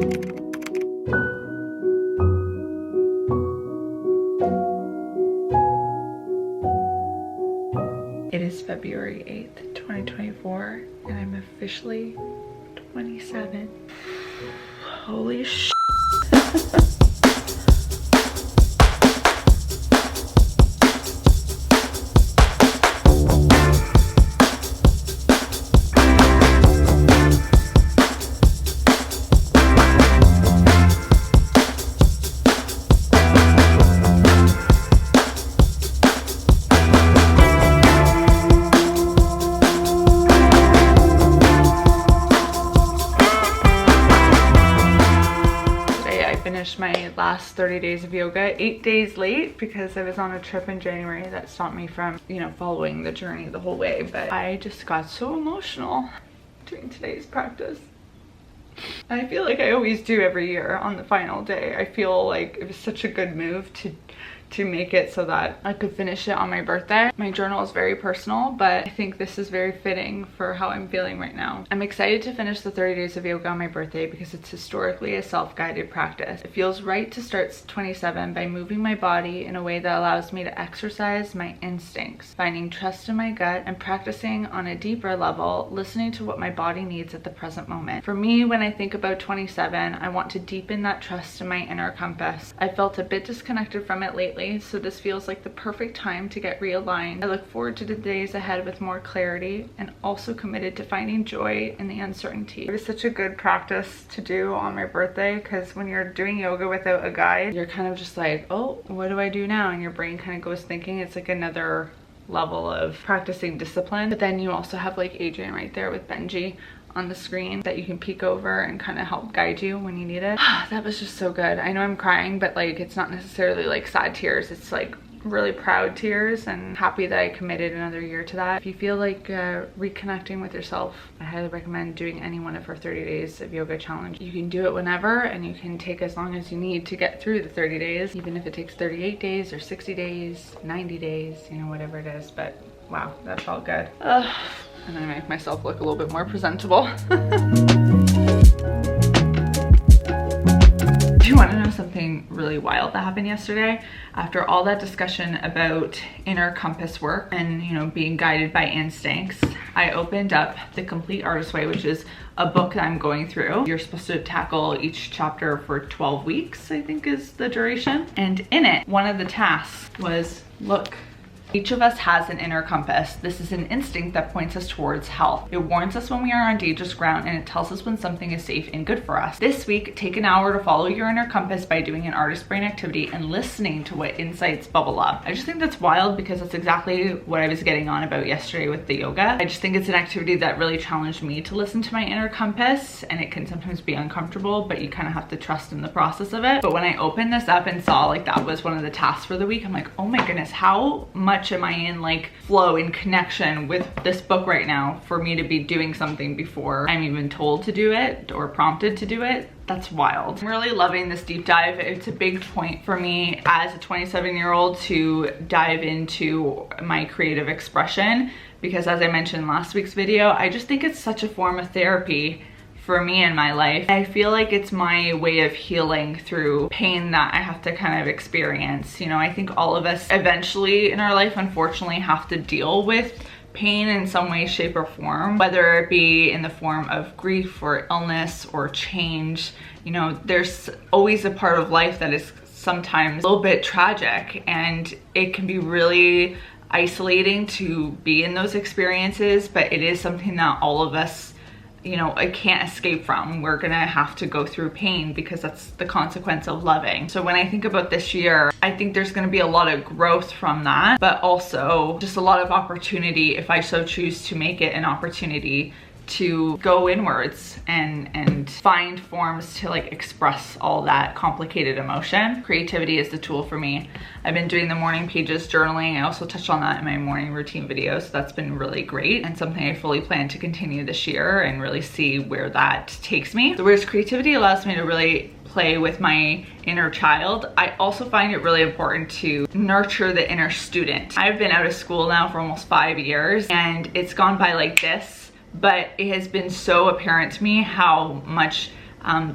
It is February 8th, 2024, and I'm officially 27. Holy sh**. My last 30 days of yoga, 8 days late because I was on a trip in January that stopped me from, following the journey the whole way. But I just got so emotional during today's practice. I feel like I always do every year on the final day. I feel like it was such a good move to make it so that I could finish it on my birthday. My journal is very personal, but I think this is very fitting for how I'm feeling right now. I'm excited to finish the 30 days of yoga on my birthday because it's historically a self-guided practice. It feels right to start 27 by moving my body in a way that allows me to exercise my instincts, finding trust in my gut, and practicing on a deeper level, listening to what my body needs at the present moment. For me, when I think about 27, I want to deepen that trust in my inner compass. I felt a bit disconnected from it lately, so this feels like the perfect time to get realigned. I look forward to the days ahead with more clarity and also committed to finding joy in the uncertainty. It was such a good practice to do on my birthday because when you're doing yoga without a guide, you're kind of just like, oh, what do I do now? And your brain kind of goes thinking. It's like another level of practicing discipline. But then you also have like Adrian right there with Benji on the screen that you can peek over and kind of help guide you when you need it. That was just so good. I know I'm crying, but like it's not necessarily like sad tears. It's like really proud tears and happy that I committed another year to that. If you feel like reconnecting with yourself, I highly recommend doing any one of our 30 days of yoga challenge. You can do it whenever and you can take as long as you need to get through the 30 days, even if it takes 38 days or 60 days, 90 days, whatever it is. But wow, that felt good. And I make myself look a little bit more presentable. Do you want to know something really wild that happened yesterday? After all that discussion about inner compass work and, being guided by instincts, I opened up The Complete Artist Way, which is a book that I'm going through. You're supposed to tackle each chapter for 12 weeks, I think is the duration. And in it, one of the tasks was, look, each of us has an inner compass. This is an instinct that points us towards health. It warns us when we are on dangerous ground and it tells us when something is safe and good for us. This week, take an hour to follow your inner compass by doing an artist brain activity and listening to what insights bubble up. I just think that's wild because that's exactly what I was getting on about yesterday with the yoga. I just think it's an activity that really challenged me to listen to my inner compass, and it can sometimes be uncomfortable, but you kind of have to trust in the process of it. But when I opened this up and saw like that was one of the tasks for the week, I'm like, oh my goodness, how much am I in like flow and connection with this book right now for me to be doing something before I'm even told to do it or prompted to do it? That's wild. I'm really loving this deep dive. It's a big point for me as a 27-year-old to dive into my creative expression because, as I mentioned in last week's video, I just think it's such a form of therapy for me in my life. I feel like it's my way of healing through pain that I have to kind of experience. I think all of us eventually in our life, unfortunately, have to deal with pain in some way, shape, or form, whether it be in the form of grief or illness or change. There's always a part of life that is sometimes a little bit tragic, and it can be really isolating to be in those experiences, but it is something that all of us I can't escape from. We're gonna have to go through pain because that's the consequence of loving. So when I think about this year, I think there's gonna be a lot of growth from that, but also just a lot of opportunity if I so choose to make it an opportunity to go inwards and find forms to like express all that complicated emotion. Creativity is the tool for me. I've been doing the morning pages journaling. I also touched on that in my morning routine video, so that's been really great and something I fully plan to continue this year and really see where that takes me. So whereas creativity allows me to really play with my inner child, I also find it really important to nurture the inner student. I've been out of school now for almost 5 years and it's gone by like this, but it has been so apparent to me how much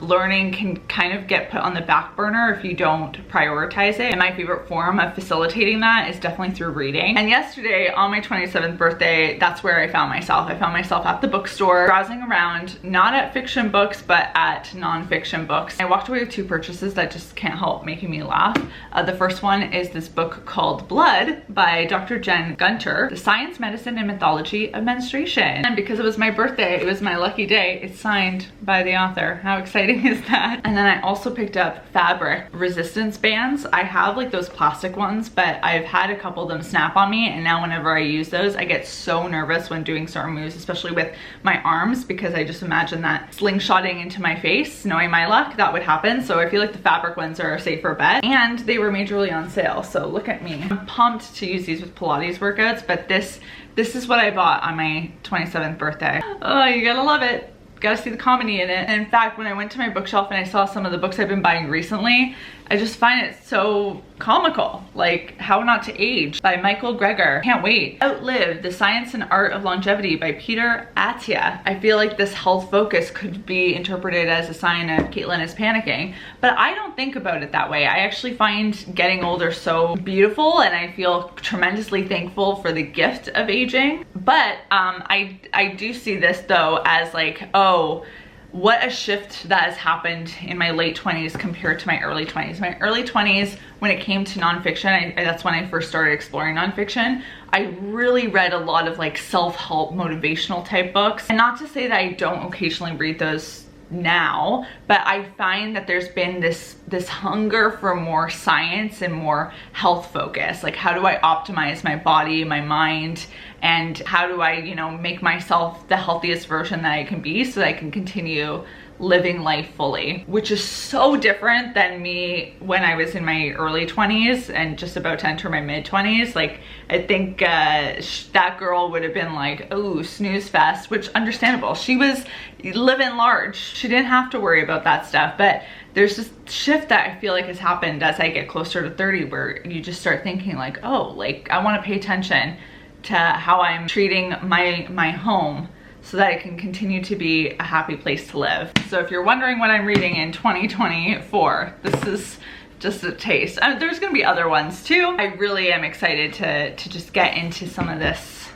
learning can kind of get put on the back burner if you don't prioritize it. And my favorite form of facilitating that is definitely through reading. And yesterday on my 27th birthday, that's where I found myself. I found myself at the bookstore, browsing around, not at fiction books, but at nonfiction books. I walked away with two purchases that just can't help making me laugh. The first one is this book called Blood by Dr. Jen Gunter, The Science, Medicine, and Mythology of Menstruation. And because it was my birthday, it was my lucky day, it's signed by the author. How exciting is that? And then I also picked up fabric resistance bands. I have like those plastic ones, but I've had a couple of them snap on me, and now whenever I use those, I get so nervous when doing certain moves, especially with my arms, because I just imagine that slingshotting into my face, knowing my luck, that would happen. So I feel like the fabric ones are a safer bet, and they were majorly on sale. So look at me. I'm pumped to use these with Pilates workouts, but this is what I bought on my 27th birthday. Oh, you gotta love it. Gotta see the comedy in it. And in fact, when I went to my bookshelf and I saw some of the books I've been buying recently, I just find it so comical. Like How Not to Age by Michael Greger. Can't wait. Outlive, The Science and Art of Longevity by Peter Attia. I feel like this health focus could be interpreted as a sign of Caitlin is panicking, but I don't think about it that way. I actually find getting older so beautiful, and I feel tremendously thankful for the gift of aging. But I do see this though as like, oh, what a shift that has happened in my late 20s compared to my early 20s. My early 20s, when it came to nonfiction, that's when I first started exploring nonfiction. I really read a lot of like self-help motivational type books. And not to say that I don't occasionally read those now, but I find that there's been this hunger for more science and more health focus. Like, how do I optimize my body, my mind, and how do I, you know, make myself the healthiest version that I can be so that I can continue living life fully, which is so different than me when I was in my early 20s and just about to enter my mid 20s. Like, I think that girl would have been like, oh, snooze fest, which understandable. She was living large. She didn't have to worry about that stuff. But there's this shift that I feel like has happened as I get closer to 30, where you just start thinking like, oh, like I want to pay attention to how I'm treating my home, so that it can continue to be a happy place to live. So if you're wondering what I'm reading in 2024, this is just a taste. There's gonna be other ones too. I really am excited to just get into some of this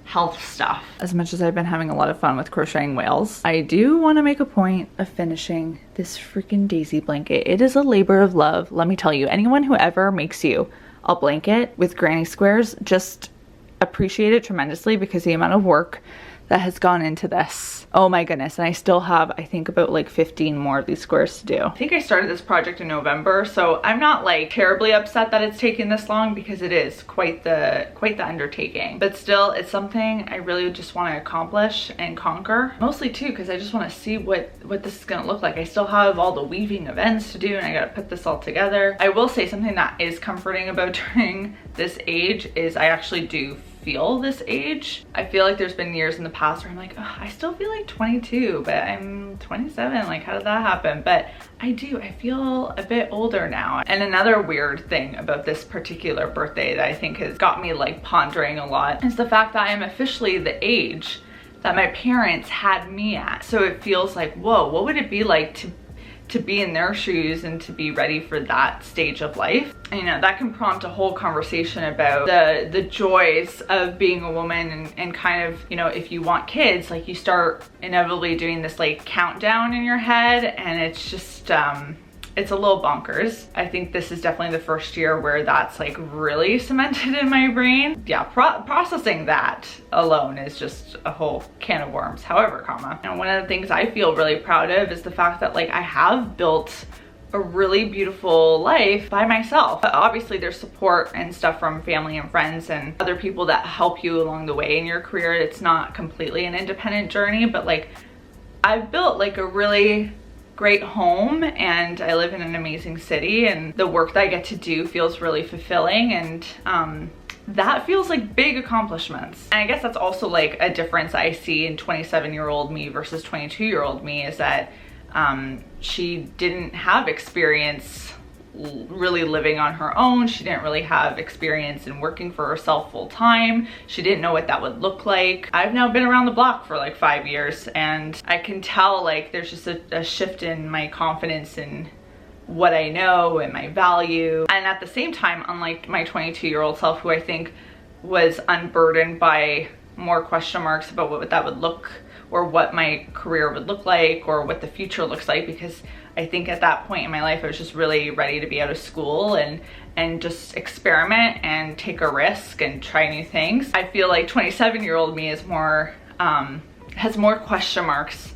health stuff. As much as I've been having a lot of fun with crocheting whales, I do want to make a point of finishing this freaking daisy blanket. It is a labor of love, let me tell you. Anyone who ever makes you a blanket with granny squares, just appreciate it tremendously, because the amount of work that has gone into this, oh my goodness. And I still have, I think, about like 15 more of these squares to do. I think I started this project in November, so I'm not like terribly upset that it's taken this long, because it is quite the undertaking. But still, it's something I really just want to accomplish and conquer. Mostly too, because I just want to see what this is gonna look like. I still have all the weaving of ends to do, and I gotta put this all together. I will say something that is comforting about turning this age is I actually do feel this age. I feel like there's been years in the past where I'm like, oh, I still feel like 22, but I'm 27. Like, how did that happen? But I do, I feel a bit older now. And another weird thing about this particular birthday that I think has got me like pondering a lot is the fact that I'm officially the age that my parents had me at. So it feels like, whoa, what would it be like to be in their shoes and to be ready for that stage of life? And, you know, that can prompt a whole conversation about the joys of being a woman, and kind of, you know, if you want kids, like you start inevitably doing this like countdown in your head, and it's just it's a little bonkers. I think this is definitely the first year where that's like really cemented in my brain. Yeah, processing that alone is just a whole can of worms. However, and one of the things I feel really proud of is the fact that like I have built a really beautiful life by myself. But obviously there's support and stuff from family and friends and other people that help you along the way in your career. It's not completely an independent journey, but like I've built like a really great home, and I live in an amazing city, and the work that I get to do feels really fulfilling, and that feels like big accomplishments. And I guess that's also like a difference I see in 27-year-old me versus 22-year-old me, is that she didn't have experience really living on her own. She didn't really have experience in working for herself full time. She didn't know what that would look like. I've now been around the block for like 5 years, and I can tell like there's just a shift in my confidence in what I know and my value. And at the same time, unlike my 22-year-old self, who I think was unburdened by more question marks about what that would look, or what my career would look like, or what the future looks like, because I think at that point in my life I was just really ready to be out of school and just experiment and take a risk and try new things. I feel like 27-year-old me is more has more question marks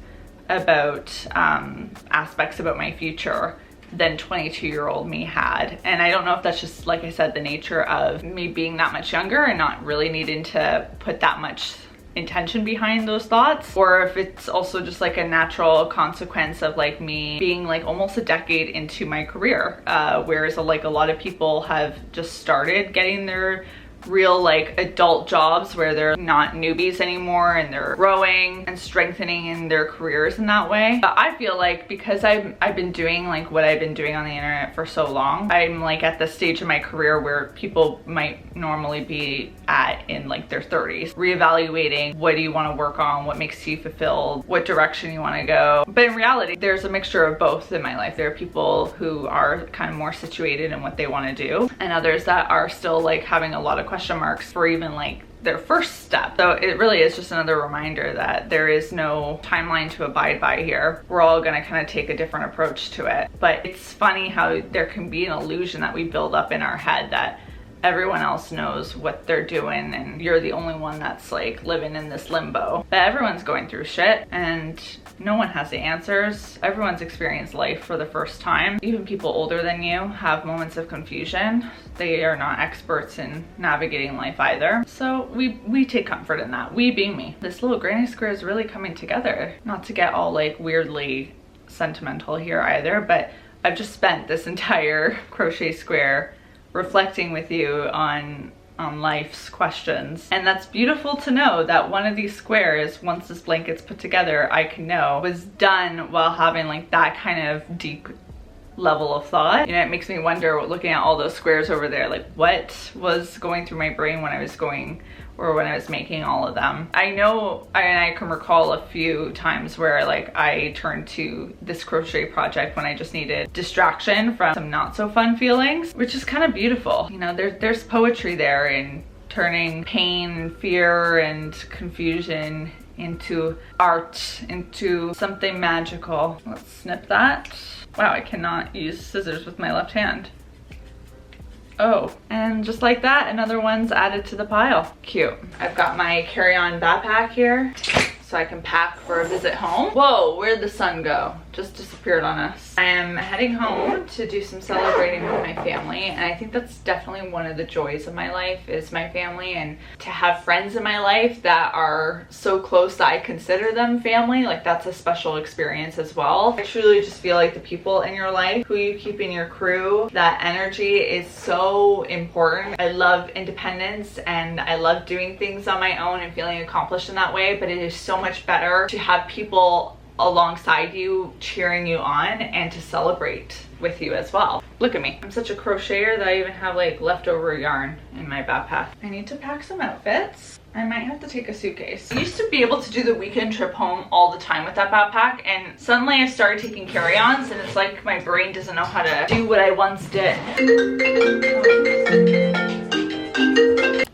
about aspects about my future than 22-year-old me had. And I don't know if that's just, like I said, the nature of me being that much younger and not really needing to put that much intention behind those thoughts, or if it's also just like a natural consequence of like me being like almost a decade into my career, whereas like a lot of people have just started getting their real like adult jobs where they're not newbies anymore and they're growing and strengthening in their careers in that way. But I feel like because I've been doing like what I've been doing on the internet for so long, I'm like at the stage of my career where people might normally be at in like their 30s, reevaluating what do you want to work on, what makes you fulfilled, what direction you want to go. But in reality, there's a mixture of both in my life. There are people who are kind of more situated in what they want to do, and others that are still like having a lot of question marks for even like their first step. So it really is just another reminder that there is no timeline to abide by here. We're all gonna kind of take a different approach to it. But it's funny how there can be an illusion that we build up in our head that everyone else knows what they're doing and you're the only one that's like living in this limbo. But everyone's going through shit and no one has the answers. Everyone's experienced life for the first time. Even people older than you have moments of confusion. They are not experts in navigating life either. So we take comfort in that. We being me. This little granny square is really coming together. Not to get all like weirdly sentimental here either, but I've just spent this entire crochet square reflecting with you on life's questions. And that's beautiful to know that one of these squares, once this blanket's put together, I can know was done while having like that kind of deep level of thought. You know, it makes me wonder, looking at all those squares over there, like what was going through my brain when I was making all of them. I know, and I can recall a few times where like I turned to this crochet project when I just needed distraction from some not so fun feelings, which is kind of beautiful. You know, there's poetry there in turning pain, fear, and confusion into art, into something magical. Let's snip that. Wow, I cannot use scissors with my left hand. Oh, and just like that, another one's added to the pile. Cute. I've got my carry-on backpack here so I can pack for a visit home. Whoa, where'd the sun go? Just disappeared on us. I am heading home to do some celebrating with my family, and I think that's definitely one of the joys of my life is my family, and to have friends in my life that are so close that I consider them family. Like that's a special experience as well. I truly just feel like the people in your life, who you keep in your crew, that energy is so important. I love independence and I love doing things on my own and feeling accomplished in that way, but it is so much better to have people alongside you cheering you on and to celebrate with you as well. Look at me. I'm such a crocheter that I even have like leftover yarn in my backpack. I need to pack some outfits. I might have to take a suitcase. I used to be able to do the weekend trip home all the time with that backpack, and suddenly I started taking carry-ons and it's like my brain doesn't know how to do what I once did.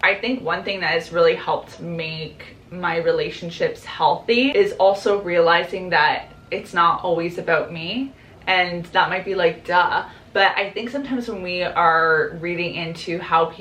I think one thing that has really helped make my relationships healthy is also realizing that it's not always about me. And that might be like duh, but I think sometimes when we are reading into how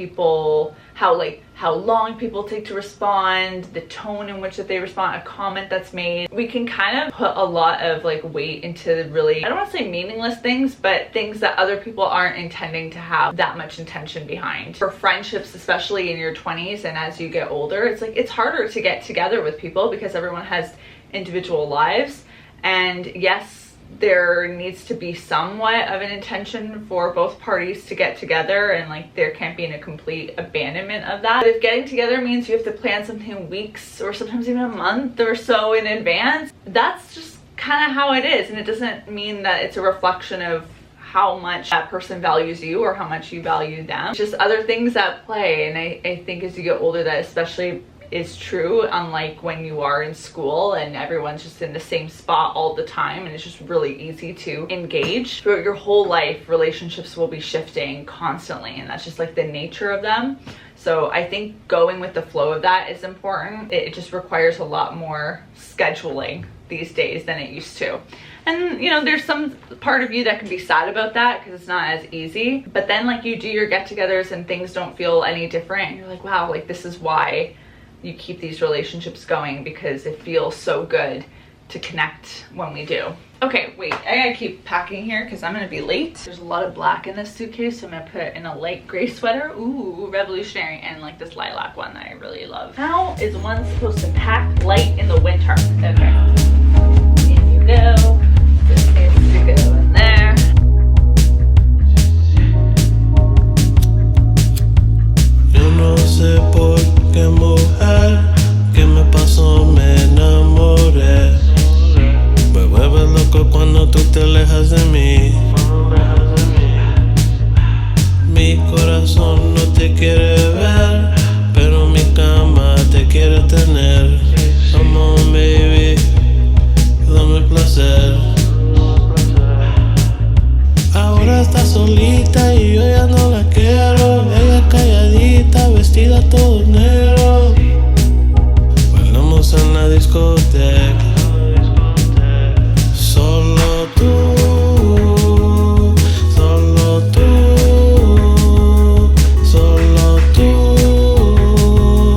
long people take to respond, the tone in which that they respond, a comment that's made, we can kind of put a lot of like weight into really, I don't want to say meaningless things, but things that other people aren't intending to have that much intention behind. For friendships, especially in your 20s and as you get older, it's like it's harder to get together with people because everyone has individual lives. And yes, there needs to be somewhat of an intention for both parties to get together, and like there can't be a complete abandonment of that. But if getting together means you have to plan something weeks or sometimes even a month or so in advance, that's just kind of how it is, and it doesn't mean that it's a reflection of how much that person values you or how much you value them. Just other things at play. And I think as you get older, that especially is true, unlike when you are in school and everyone's just in the same spot all the time and it's just really easy to engage. Throughout your whole life, relationships will be shifting constantly, and that's just like the nature of them. So I think going with the flow of that is important. It just requires a lot more scheduling these days than it used to. And you know, there's some part of you that can be sad about that because it's not as easy. But then like you do your get-togethers and things don't feel any different. And you're like, wow, like this is why you keep these relationships going, because it feels so good to connect when we do. Okay, wait, I gotta keep packing here because I'm gonna be late. There's a lot of black in this suitcase, so I'm gonna put in a light gray sweater. Ooh, revolutionary, and like this lilac one that I really love. How is one supposed to pack light in the winter? Okay, in you go.